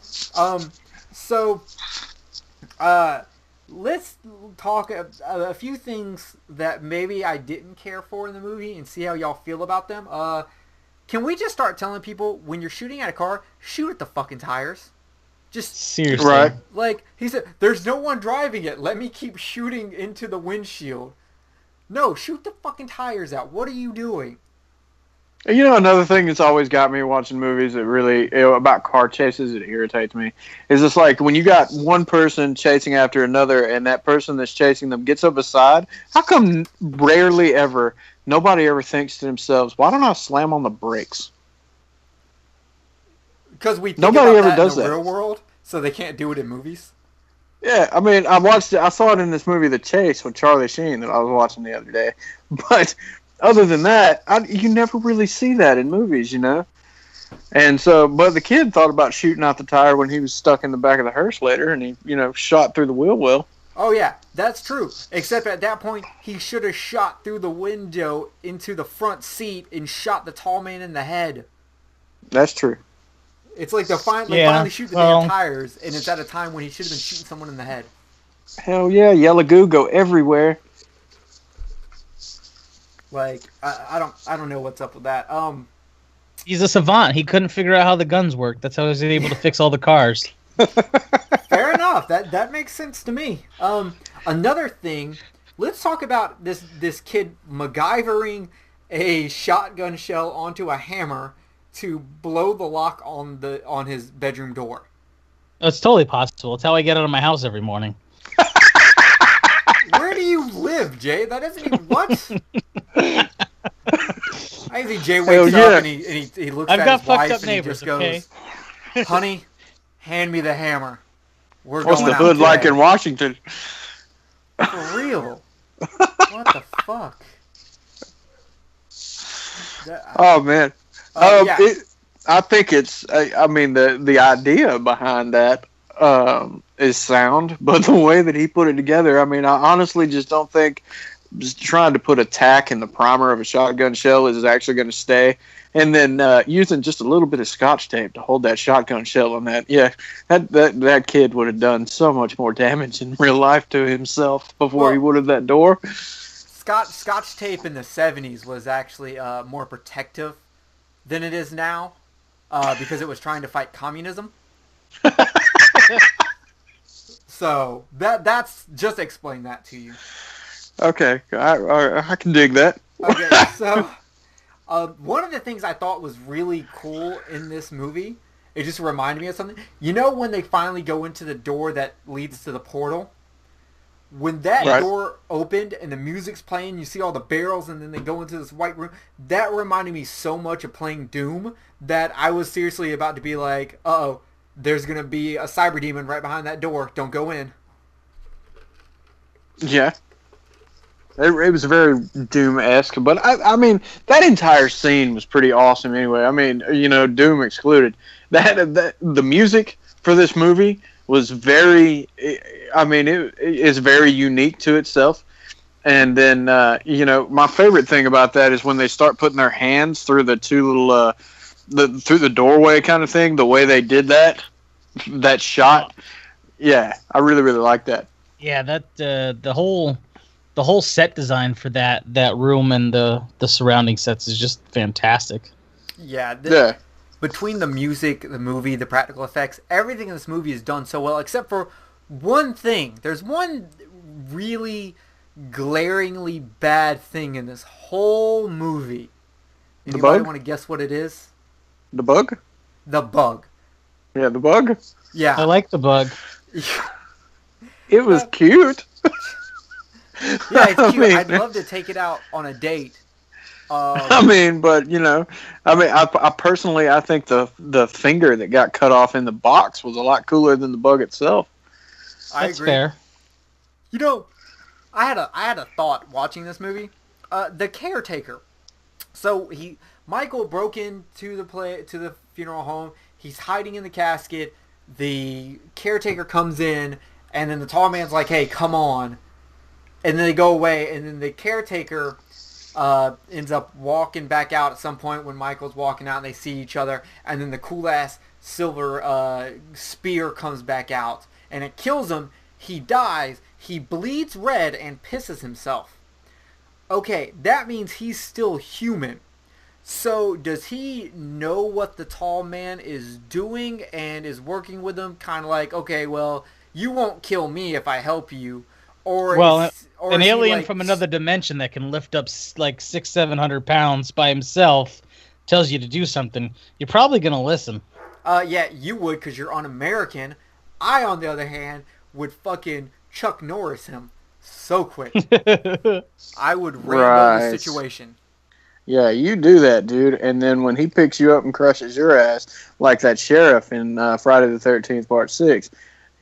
Let's talk a few things that maybe I didn't care for in the movie and see how y'all feel about them. Can we just start telling people when you're shooting at a car, shoot at the fucking tires? Just Seriously. Right. like he said, there's no one driving it. Let me keep shooting into the windshield. No, shoot the fucking tires out. What are you doing? Another thing that's always got me watching movies that really about car chases, it irritates me, is it's like when you got one person chasing after another and that person that's chasing them gets up beside, how come nobody ever thinks to themselves, why don't I slam on the brakes? Because we think Nobody about ever that does in the that. real world, so they can't do it in movies. Yeah, I mean, I saw it in this movie, The Chase, with Charlie Sheen that I was watching the other day. But other than that, you never really see that in movies, And so, but the kid thought about shooting out the tire when he was stuck in the back of the hearse later, and he, shot through the wheel well. Oh yeah, that's true. Except at that point, he should have shot through the window into the front seat and shot the tall man in the head. That's true. It's like finally shoot the damn tires, and it's at a time when he should have been shooting someone in the head. Hell yeah, yellow goo go everywhere. Like I don't know what's up with that. He's a savant. He couldn't figure out how the guns work. That's how he was able to fix all the cars. Fair enough. That makes sense to me. Another thing, let's talk about this kid MacGyvering a shotgun shell onto a hammer to blow the lock on his bedroom door. It's totally possible. It's how I get out of my house every morning. Where do you live, Jay? That isn't even what? I didn't Crazy Jay Hell wakes yeah. up and he looks I've at got his fucked wife up and he neighbors, just goes, okay? "Honey, hand me the hammer. We're What's going the out hood like today." in Washington? For real? What the fuck? Oh man. Yeah. I think it's. I mean, the idea behind that is sound, but the way that he put it together, I mean, I honestly just don't think just trying to put a tack in the primer of a shotgun shell is actually going to stay. And then using just a little bit of Scotch tape to hold that shotgun shell on that, yeah, that kid would have done so much more damage in real life to himself before he would have that door. Scotch tape in the 70s was actually more protective than it is now because it was trying to fight communism. So that's just explain that to you. Okay, I can dig that. Okay, so one of the things I thought was really cool in this movie, it just reminded me of something. You know when they finally go into the door that leads to the portal? When that door opened and the music's playing, you see all the barrels and then they go into this white room, that reminded me so much of playing Doom that I was seriously about to be like, uh-oh, there's going to be a cyber demon right behind that door. Don't go in. Yeah. It was very Doom-esque, but I mean, that entire scene was pretty awesome anyway. I mean, you know, Doom excluded. That the music for this movie was very, I mean, it is very unique to itself. And then, you know, my favorite thing about that is when they start putting their hands through the two little, through the doorway kind of thing, the way they did that shot. Yeah, I really, really like that. Yeah, that the whole set design for that room and the surrounding sets is just fantastic. Yeah. Between the music, the movie, the practical effects, everything in this movie is done so well, except for one thing. There's one really glaringly bad thing in this whole movie. Anybody want to guess what it is? The bug? The bug. Yeah, the bug? Yeah. I like the bug. It was cute. Yeah, it's cute. I'd love to take it out on a date. I mean, but you know, I personally, I think the finger that got cut off in the box was a lot cooler than the bug itself. That's fair. You know, I had a thought watching this movie. The caretaker. So Michael broke into the funeral home. He's hiding in the casket. The caretaker comes in, and then the tall man's like, "Hey, come on." And then they go away, and then the caretaker ends up walking back out at some point when Michael's walking out and they see each other, and then the cool-ass silver spear comes back out, and it kills him. He dies. He bleeds red and pisses himself. Okay, that means he's still human. So does he know what the tall man is doing and is working with him? Kind of like, okay, well, you won't kill me if I help you. Or an alien from another dimension that can lift up like 600-700 pounds by himself tells you to do something, you're probably gonna listen. Yeah, you would because you're un-American. I, on the other hand, would fucking Chuck Norris him so quick. I would Rambo the situation. Yeah, you do that, dude. And then when he picks you up and crushes your ass, like that sheriff in Friday the 13th, Part 6,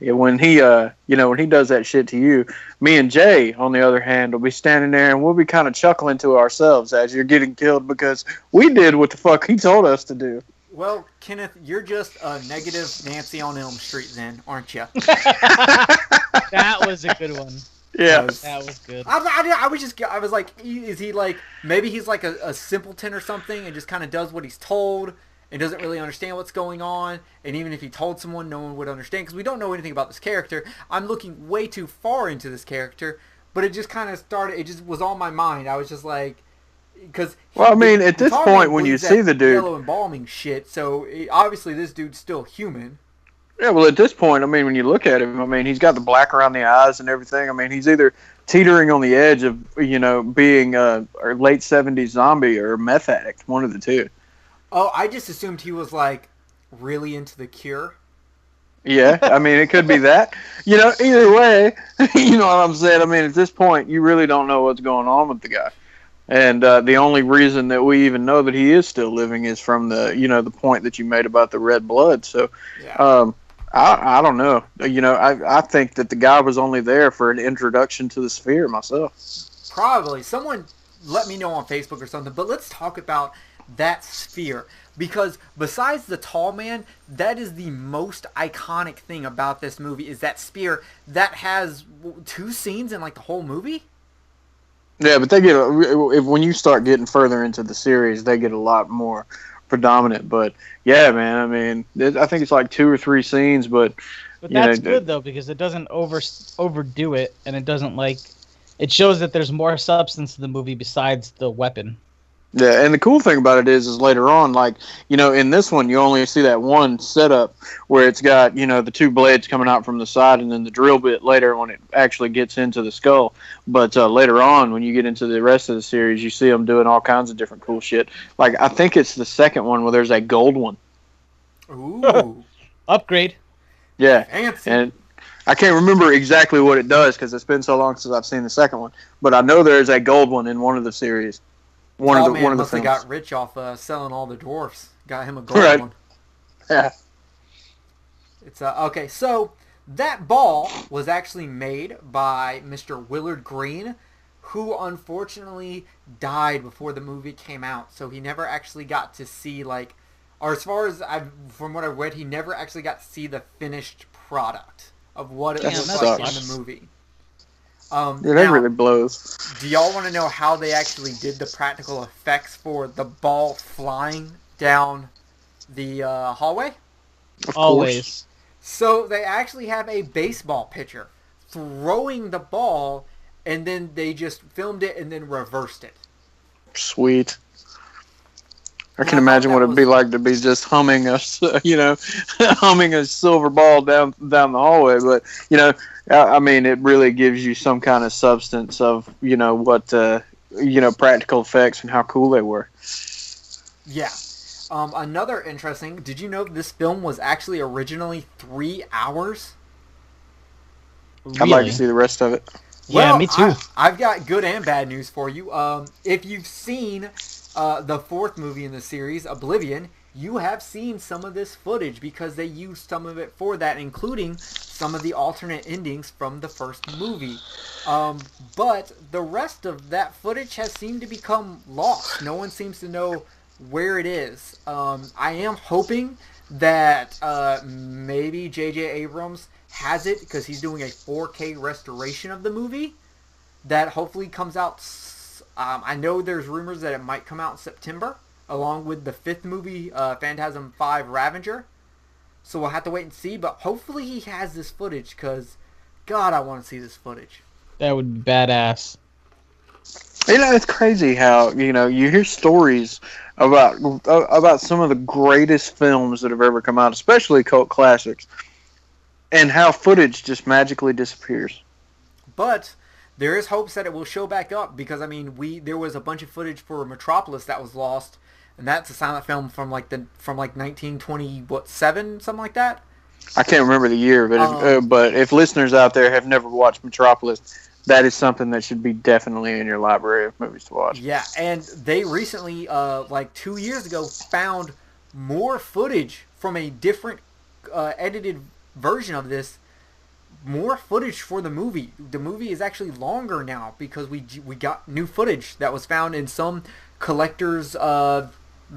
when he, when he does that shit to you, me and Jay, on the other hand, will be standing there and we'll be kind of chuckling to ourselves as you're getting killed because we did what the fuck he told us to do. Well, Kenneth, you're just a negative Nancy on Elm Street then, aren't you? That was a good one. Yeah. That was good. I was like, is he like, maybe he's like a simpleton or something and just kind of does what he's told and doesn't really understand what's going on, and even if he told someone, no one would understand, because we don't know anything about this character. I'm looking way too far into this character, but it just kind of started, it just was on my mind. I was just like, because... Well, I mean, at this point, when you see the dude... yellow embalming shit, so obviously this dude's still human. Yeah, well, at this point, I mean, when you look at him, I mean, he's got the black around the eyes and everything. I mean, he's either teetering on the edge of, being a late 70s zombie or a meth addict, one of the two. Oh, I just assumed he was, like, really into the Cure. Yeah, I mean, it could be that. Either way, you know what I'm saying? I mean, at this point, you really don't know what's going on with the guy. And the only reason that we even know that he is still living is from the point that you made about the red blood. So, Yeah. I don't know. I think that the guy was only there for an introduction to the sphere myself. Probably. Someone let me know on Facebook or something. But let's talk about that sphere. Because besides the tall man, that is the most iconic thing about this movie is that sphere that has 2 scenes in like the whole movie. Yeah, but when you start getting further into the series, they get a lot more predominant. But yeah, man, I mean, I think it's like 2 or 3 scenes, but that's good though because it doesn't overdo it, and it doesn't it shows that there's more substance to the movie besides the weapon. Yeah, and the cool thing about it is later on, in this one, you only see that one setup where it's got, the 2 blades coming out from the side and then the drill bit later when it actually gets into the skull. But later on, when you get into the rest of the series, you see them doing all kinds of different cool shit. Like, I think it's the second one where there's that gold one. Ooh. Upgrade. Yeah. Fancy. And I can't remember exactly what it does because it's been so long since I've seen the second one. But I know there's a gold one in one of the series. One of the must have films. got rich off selling all the dwarfs. Got him a gold one. Yeah. It's okay. So that ball was actually made by Mr. Willard Green, who unfortunately died before the movie came out. So he never actually got to see or as far as from what I read, he never actually got to see the finished product of what it was like in the movie. That really blows. Do y'all want to know how they actually did the practical effects for the ball flying down the hallway? Always. So they actually have a baseball pitcher throwing the ball, and then they just filmed it and then reversed it. Sweet. I can imagine what it'd be like to be just humming humming a silver ball down the hallway. But I mean, it really gives you some kind of substance of what practical effects and how cool they were. Yeah. Another interesting. Did you know this film was actually originally 3 hours? Really? I'd like to see the rest of it. Yeah, me too. I've got good and bad news for you. If you've seen the 4th movie in the series, Oblivion, you have seen some of this footage because they used some of it for that, including some of the alternate endings from the first movie. But the rest of that footage has seemed to become lost. No one seems to know where it is. I am hoping that maybe J.J. Abrams has it because he's doing a 4K restoration of the movie that hopefully comes out. I know there's rumors that it might come out in September, along with the 5th movie, Phantasm 5 Ravager. So we'll have to wait and see, but hopefully he has this footage, because, God, I want to see this footage. That would be badass. It's crazy how, you hear stories about some of the greatest films that have ever come out, especially cult classics, and how footage just magically disappears. But there is hopes that it will show back up because there was a bunch of footage for Metropolis that was lost, and that's a silent film from 1927, something like that. I can't remember the year, but if listeners out there have never watched Metropolis, that is something that should be definitely in your library of movies to watch. Yeah, and they recently, 2 years ago, found more footage from a different edited version of this. More footage for the movie. The movie is actually longer now because we got new footage that was found in some collector's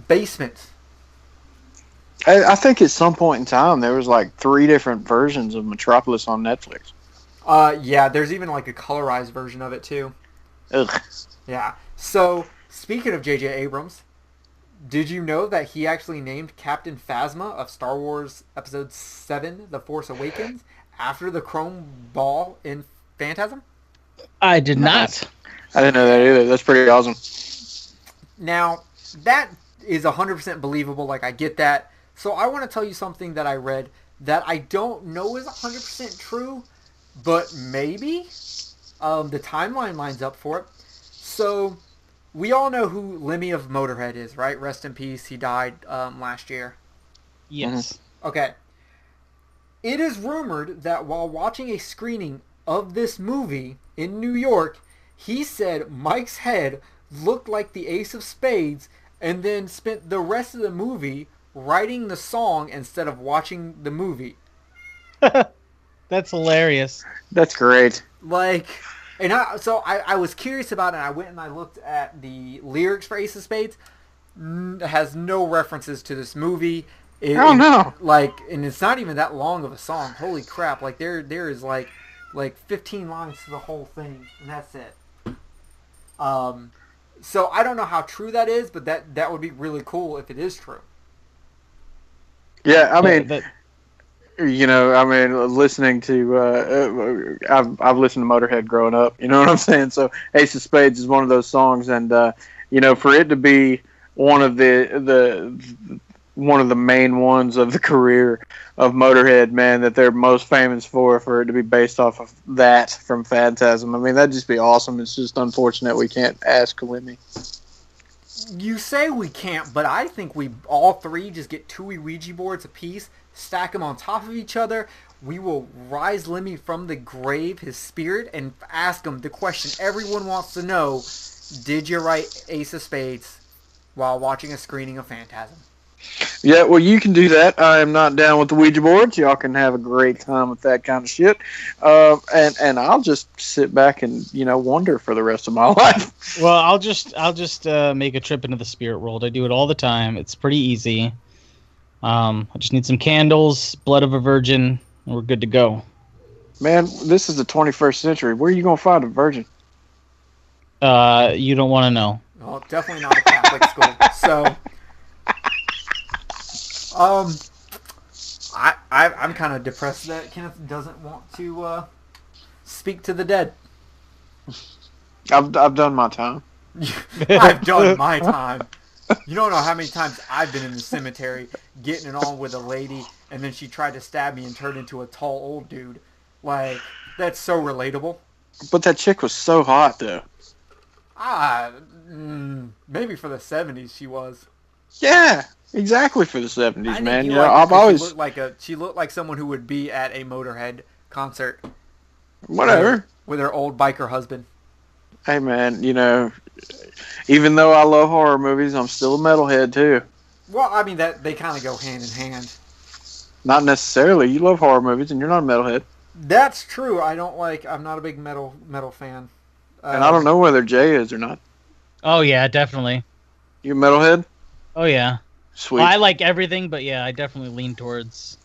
basement. I think at some point in time there was 3 different versions of Metropolis on Netflix. Yeah, there's even a colorized version of it too. Ugh. Yeah. So speaking of J.J. Abrams, did you know that he actually named Captain Phasma of Star Wars Episode 7: The Force Awakens after the chrome ball in Phantasm? I did not. I didn't know that either. That's pretty awesome. Now, that is 100% believable. I get that. So I want to tell you something that I read that I don't know is 100% true, but maybe the timeline lines up for it. So we all know who Lemmy of Motorhead is, right? Rest in peace. He died last year. Yes. Okay. It is rumored that while watching a screening of this movie in New York, he said Mike's head looked like the Ace of Spades, and then spent the rest of the movie writing the song instead of watching the movie. That's hilarious. That's great. Like, and I was curious about it, and I went and I looked at the lyrics for Ace of Spades. It has no references to this movie. Oh no! Like, and it's not even that long of a song. Holy crap! Like there is like 15 lines to the whole thing, and that's it. So I don't know how true that is, but that would be really cool if it is true. Yeah, I mean, listening to I've listened to Motorhead growing up. You know what I'm saying? So Ace of Spades is one of those songs, and for it to be one of the main ones of the career of Motorhead, man, that they're most famous for it to be based off of that from Phantasm. I mean, that'd just be awesome. It's just unfortunate we can't ask Lemmy. You say we can't, but I think we all three just get 2 Ouija boards apiece, stack them on top of each other. We will rise Lemmy from the grave, his spirit, and ask him the question everyone wants to know: did you write Ace of Spades while watching a screening of Phantasm? Yeah, well, you can do that. I am not down with the Ouija boards. Y'all can have a great time with that kind of shit. And I'll just sit back and, wonder for the rest of my life. Well, I'll just make a trip into the spirit world. I do it all the time. It's pretty easy. I just need some candles, blood of a virgin, and we're good to go. Man, this is the 21st century. Where are you going to find a virgin? You don't want to know. Well, definitely not a Catholic school. So... I'm kind of depressed that Kenneth doesn't want to speak to the dead. I've done my time. I've done my time. You don't know how many times I've been in the cemetery getting it on with a lady, and then she tried to stab me and turned into a tall old dude. Like, that's so relatable. But that chick was so hot, though. Maybe for the 70s she was. Yeah. Exactly, for the 70s, man. She looked like someone who would be at a Motorhead concert. Whatever. With her old biker husband. Hey, man, even though I love horror movies, I'm still a metalhead, too. Well, I mean, that they kind of go hand in hand. Not necessarily. You love horror movies, and you're not a metalhead. That's true. I'm not a big metal fan. And I don't know whether Jay is or not. Oh, yeah, definitely. You a metalhead? Oh, yeah. Sweet. Well, I like everything, but yeah, I definitely lean towards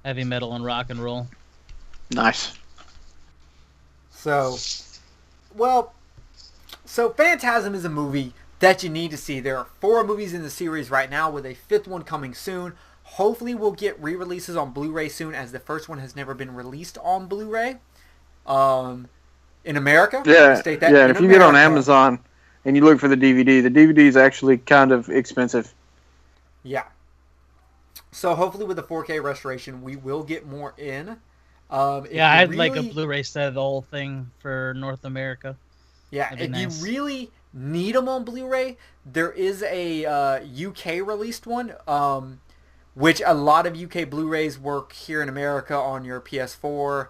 heavy metal and rock and roll. Nice. So Phantasm is a movie that you need to see. There are 4 movies in the series right now, with a 5th one coming soon. Hopefully we'll get re-releases on Blu-ray soon, as the first one has never been released on Blu-ray. In America. Yeah, and if you get on Amazon and you look for the DVD is actually kind of expensive. Yeah. So hopefully with the 4K restoration, we will get more in. I'd like a Blu-ray set of the whole thing for North America. Yeah, if you really need them on Blu-ray, there is a UK released one, which a lot of UK Blu-rays work here in America on your PS4.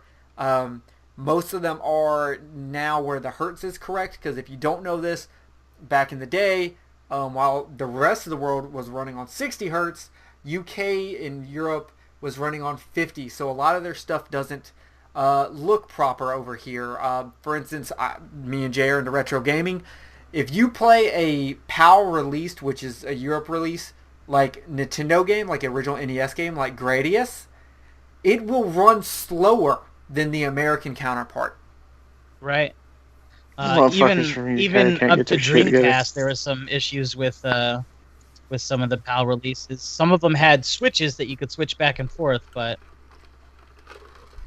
Most of them are now where the hertz is correct, because if you don't know this, back in the day, while the rest of the world was running on 60 hertz, UK and Europe was running on 50. So a lot of their stuff doesn't look proper over here. For instance, me and Jay are into retro gaming. If you play a PAL released, which is a Europe release, like Nintendo game, like original NES game, like Gradius, it will run slower than the American counterpart. Right. Even up to Dreamcast, there were some issues with some of the PAL releases. Some of them had switches that you could switch back and forth, but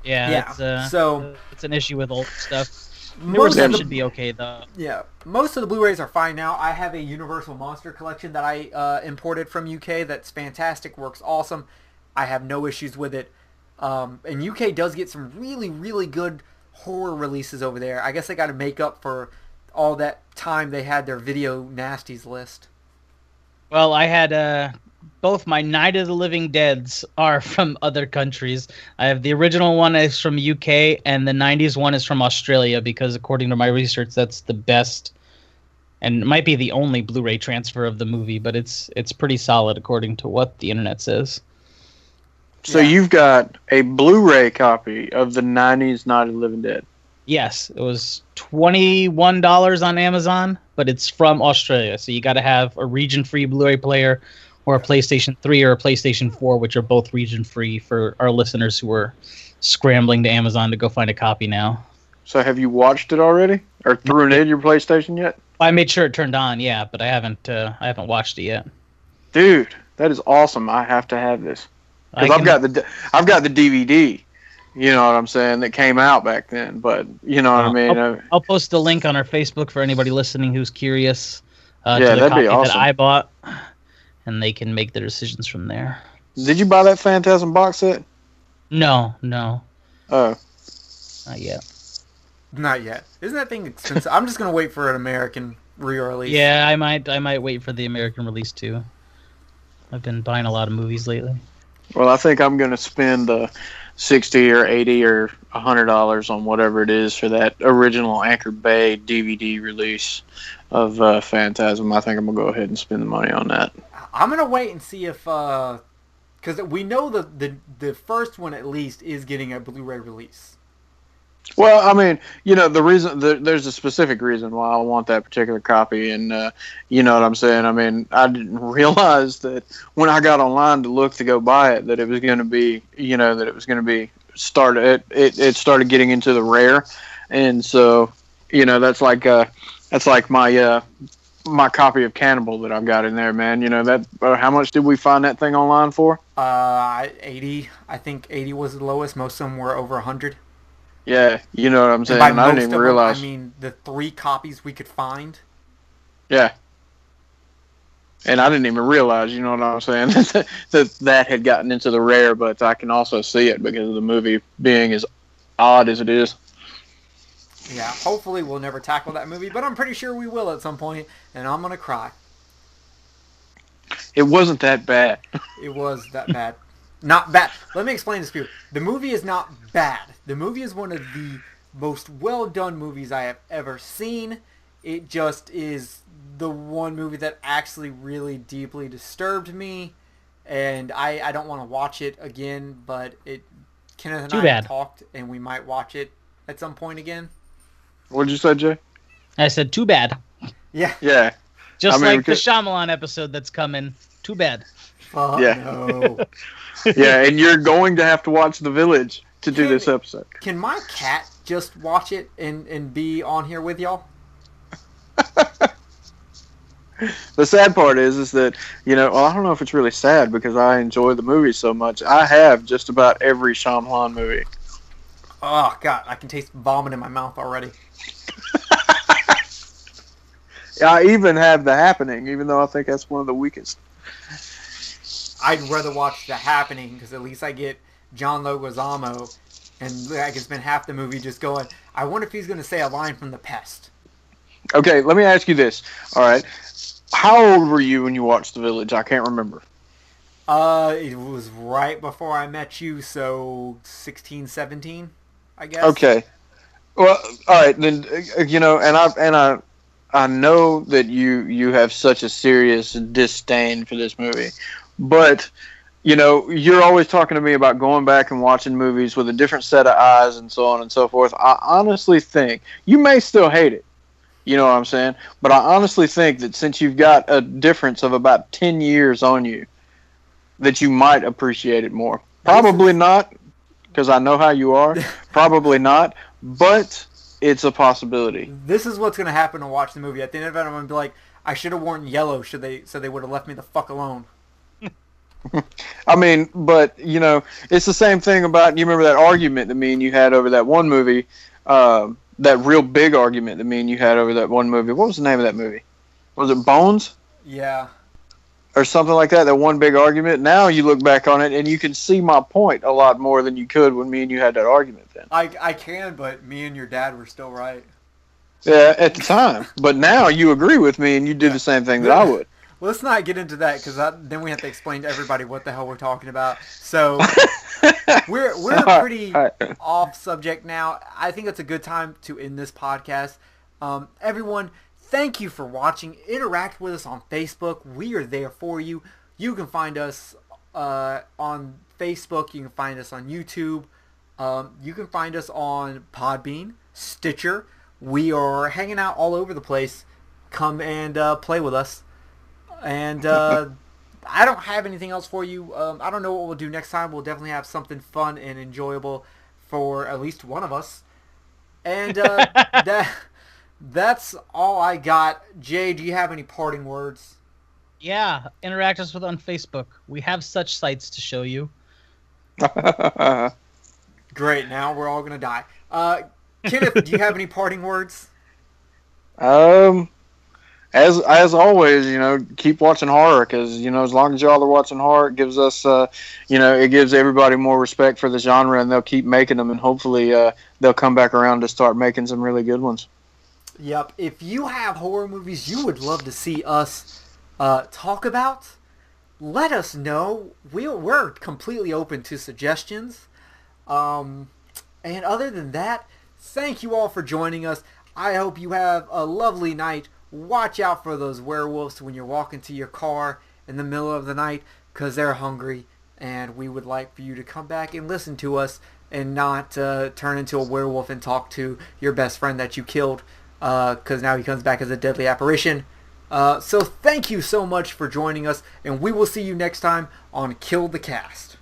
it's an issue with old stuff. Newer stuff should be okay though. Yeah, most of the Blu-rays are fine now. I have a Universal Monster collection that I imported from UK. That's fantastic, works awesome. I have no issues with it. And UK does get some really, really good horror releases over there. I guess they got to make up for all that time they had their video nasties list. Well, I had both my Night of the Living Deads are from other countries. I have the original one is from UK, and the 90s one is from Australia, because according to my research, that's the best and it might be the only Blu-ray transfer of the movie, but it's pretty solid according to what the internet says. So you've got a Blu-ray copy of the 90s Night of the Living Dead. Yes, it was $21 on Amazon, but it's from Australia, so you got to have a region-free Blu-ray player or a PlayStation 3 or a PlayStation 4, which are both region-free for our listeners who are scrambling to Amazon to go find a copy now. So have you watched it already, or threw it in your PlayStation yet? I made sure it turned on, yeah, but I haven't watched it yet. Dude, that is awesome! I have to have this because I've got the DVD. You know what I'm saying? That came out back then, but you know what I mean. I'll post a link on our Facebook for anybody listening who's curious. To the that'd copy be awesome. that I bought, and they can make their decisions from there. Did you buy that Phantasm box set? No. Oh, Not yet. Not yet. Isn't that thing expensive? I'm just gonna wait for an American re-release. Yeah, I might wait for the American release too. I've been buying a lot of movies lately. well, I think I'm gonna spend $60 or $80 or $100 on whatever it is for that original Anchor Bay DVD release of Phantasm. I think I'm gonna go ahead and spend the money on that. I'm gonna wait and see if, because we know the first one at least is getting a Blu-ray release. Well, I mean, you know, the reason there's a specific reason why I want that particular copy, and you know what I'm saying. I mean, I didn't realize that when I got online to look to go buy it that it was going to be, you know, that it was going to be it started getting into the rare, and so you know that's like my my copy of Cannibal that I've got in there, man. You know that how much did we find that thing online for? 80. I think 80 was the lowest. Most of them were over 100. Yeah, you know what I'm saying. I didn't even realize. I mean, the 3 copies we could find. Yeah. And I didn't even realize, you know what I'm saying, that had gotten into the rare, but I can also see it because of the movie being as odd as it is. Yeah, hopefully we'll never tackle that movie, but I'm pretty sure we will at some point, and I'm going to cry. It wasn't that bad. It was that bad. Not bad. Let me explain this to you. The movie is not bad. The movie is one of the most well-done movies I have ever seen. It just is the one movie that actually really deeply disturbed me, and I don't want to watch it again, but Kenneth and I talked, and we might watch it at some point again. What did you say, Jay? I said, too bad. Yeah. Yeah. Just like the Shyamalan episode that's coming. Too bad. No. Yeah, and you're going to have to watch The Village to do this episode. Can my cat just watch it and be on here with y'all? The sad part is that, you know, well, I don't know if it's really sad because I enjoy the movie so much. I have just about every Shyamalan movie. Oh, God, I can taste vomit in my mouth already. I even have The Happening, even though I think that's one of the weakest. I'd rather watch The Happening because at least I get John Leguizamo, and I can spend half the movie just going, I wonder if he's going to say a line from The Pest. Okay, let me ask you this. All right. How old were you when you watched The Village? I can't remember. It was right before I met you, so 16, 17, I guess. Okay. Well, all right, then, you know, and I know that you have such a serious disdain for this movie. But, you know, you're always talking to me about going back and watching movies with a different set of eyes and so on and so forth. I honestly think, you may still hate it, you know what I'm saying? But I honestly think that since you've got a difference of about 10 years on you, that you might appreciate it more. Probably not, because I know how you are. Probably not, but it's a possibility. This is what's going to happen to watch the movie. At the end of it, I'm going to be like, I should have worn yellow so they would have left me the fuck alone. I mean, but, you know, it's the same thing about, you remember that argument that me and you had over that one movie, that real big argument that me and you had over that one movie. What was the name of that movie? Was it Bones? Yeah. Or something like that one big argument. Now you look back on it and you can see my point a lot more than you could when me and you had that argument then. I can, but me and your dad were still right. Yeah, at the time. But now you agree with me and you do the same thing that I would. Well, let's not get into that because then we have to explain to everybody what the hell we're talking about. So we're pretty off subject now. I think it's a good time to end this podcast. Everyone, thank you for watching. Interact with us on Facebook. We are there for you. You can find us on Facebook. You can find us on YouTube. You can find us on Podbean, Stitcher. We are hanging out all over the place. Come and play with us. And I don't have anything else for you. I don't know what we'll do next time. We'll definitely have something fun and enjoyable for at least one of us. And that's all I got. Jay, do you have any parting words? Yeah, interact us with on Facebook. We have such sites to show you. Great. Now we're all going to die. Kenneth, do you have any parting words? As always, keep watching horror because, as long as y'all are watching horror, it gives us, it gives everybody more respect for the genre, and they'll keep making them, and hopefully they'll come back around to start making some really good ones. Yep. If you have horror movies you would love to see us talk about, let us know. We're completely open to suggestions. And other than that, thank you all for joining us. I hope you have a lovely night. Watch out for those werewolves when you're walking to your car in the middle of the night because they're hungry, and we would like for you to come back and listen to us and not turn into a werewolf and talk to your best friend that you killed because now he comes back as a deadly apparition. So thank you so much for joining us, and we will see you next time on Kill the Cast.